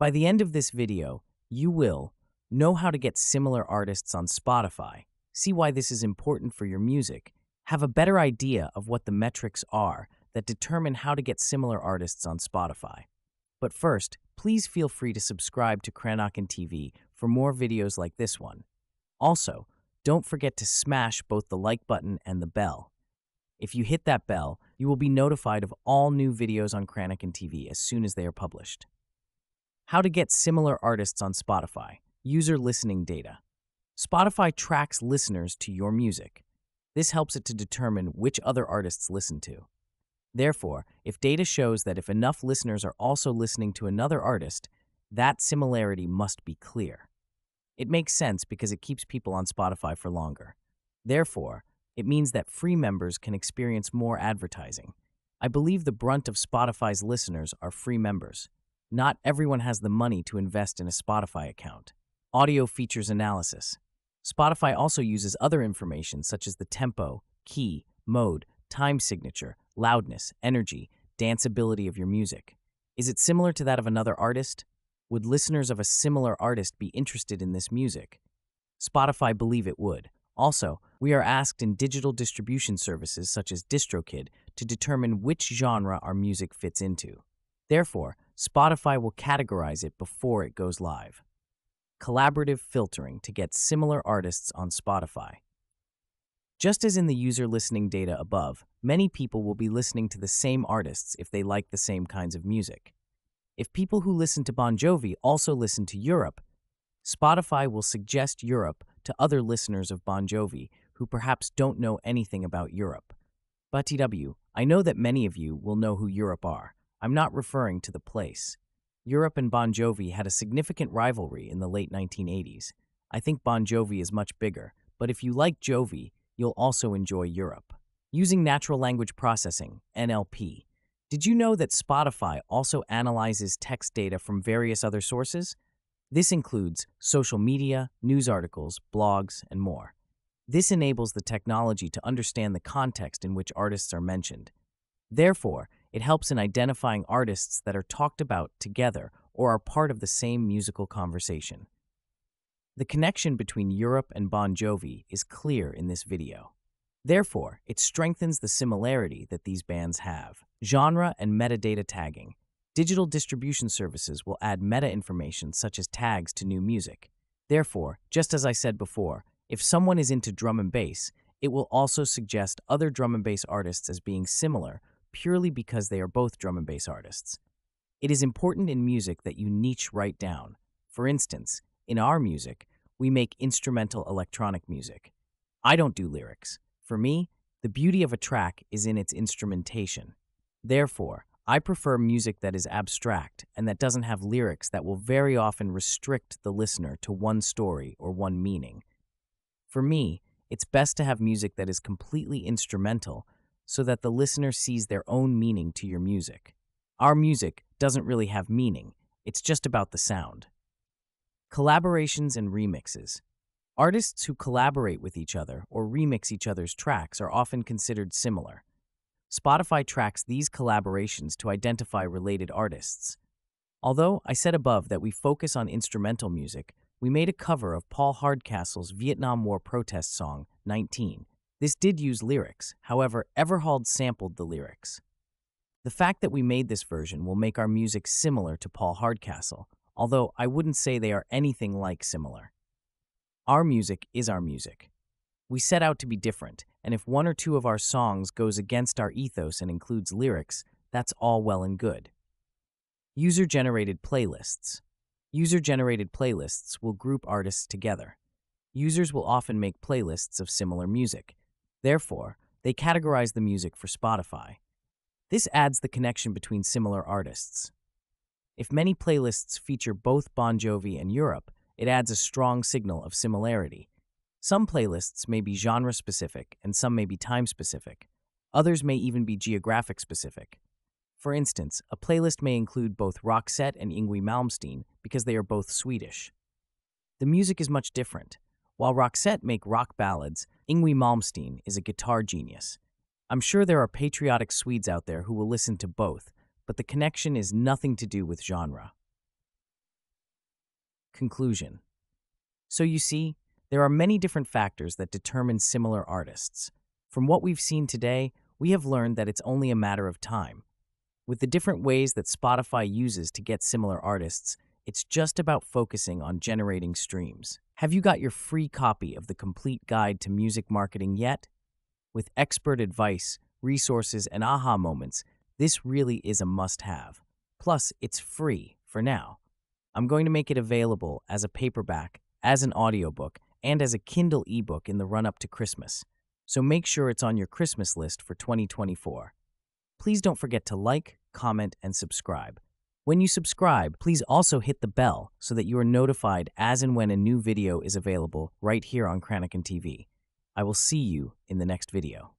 By the end of this video, you will know how to get similar artists on Spotify, see why this is important for your music, have a better idea of what the metrics are that determine how to get similar artists on Spotify. But first, please feel free to subscribe to Krannaken TV for more videos like this one. Also, don't forget to smash both the like button and the bell. If you hit that bell, you will be notified of all new videos on Krannaken TV as soon as they are published. How to get similar artists on Spotify. User listening data. Spotify tracks listeners to your music. This helps it to determine which other artists listen to. Therefore, if data shows that if enough listeners are also listening to another artist, that similarity must be clear. It makes sense because it keeps people on Spotify for longer. Therefore, it means that free members can experience more advertising. I believe the brunt of Spotify's listeners are free members. Not everyone has the money to invest in a Spotify account. Audio features analysis. Spotify also uses other information such as the tempo, key, mode, time signature, loudness, energy, danceability of your music. Is it similar to that of another artist? Would listeners of a similar artist be interested in this music? Spotify believe it would. Also, we are asked in digital distribution services such as DistroKid to determine which genre our music fits into. Therefore, Spotify will categorize it before it goes live. Collaborative filtering to get similar artists on Spotify. Just as in the user listening data above, many people will be listening to the same artists if they like the same kinds of music. If people who listen to Bon Jovi also listen to Europe, Spotify will suggest Europe to other listeners of Bon Jovi who perhaps don't know anything about Europe. But TW, I know that many of you will know who Europe are. I'm not referring to the place. Europe and Bon Jovi had a significant rivalry in the late 1980s. I think Bon Jovi is much bigger, but if you like Jovi, you'll also enjoy Europe. Using natural language processing, NLP. Did you know that Spotify also analyzes text data from various other sources? This includes social media, news articles, blogs, and more. This enables the technology to understand the context in which artists are mentioned. Therefore, it helps in identifying artists that are talked about together or are part of the same musical conversation. The connection between Europe and Bon Jovi is clear in this video. Therefore, it strengthens the similarity that these bands have. Genre and metadata tagging. Digital distribution services will add meta information such as tags to new music. Therefore, just as I said before, if someone is into drum and bass, it will also suggest other drum and bass artists as being similar purely because they are both drum and bass artists. It is important in music that you niche right down. For instance, in our music, we make instrumental electronic music. I don't do lyrics. For me, the beauty of a track is in its instrumentation. Therefore, I prefer music that is abstract and that doesn't have lyrics that will very often restrict the listener to one story or one meaning. For me, it's best to have music that is completely instrumental so that the listener sees their own meaning to your music. Our music doesn't really have meaning, it's just about the sound. Collaborations and remixes. Artists who collaborate with each other or remix each other's tracks are often considered similar. Spotify tracks these collaborations to identify related artists. Although I said above that we focus on instrumental music, we made a cover of Paul Hardcastle's Vietnam War protest song, 19. This did use lyrics, however, Everhold sampled the lyrics. The fact that we made this version will make our music similar to Paul Hardcastle, although I wouldn't say they are anything like similar. Our music is our music. We set out to be different, and if one or two of our songs goes against our ethos and includes lyrics, that's all well and good. User-generated playlists. User-generated playlists will group artists together. Users will often make playlists of similar music. Therefore, they categorize the music for Spotify. This adds the connection between similar artists. If many playlists feature both Bon Jovi and Europe, it adds a strong signal of similarity. Some playlists may be genre-specific and some may be time-specific. Others may even be geographic-specific. For instance, a playlist may include both Roxette and Yngwie Malmsteen because they are both Swedish. The music is much different. While Roxette make rock ballads, Yngwie Malmsteen is a guitar genius. I'm sure there are patriotic Swedes out there who will listen to both, but the connection is nothing to do with genre. Conclusion. So you see, there are many different factors that determine similar artists. From what we've seen today, we have learned that it's only a matter of time. With the different ways that Spotify uses to get similar artists, it's just about focusing on generating streams. Have you got your free copy of the complete guide to music marketing yet? With expert advice, resources, and aha moments, this really is a must-have. Plus, it's free for now. I'm going to make it available as a paperback, as an audiobook, and as a Kindle ebook in the run-up to Christmas. So make sure it's on your Christmas list for 2024. Please don't forget to like, comment, and subscribe. When you subscribe, please also hit the bell so that you are notified as and when a new video is available right here on Krannaken TV. I will see you in the next video.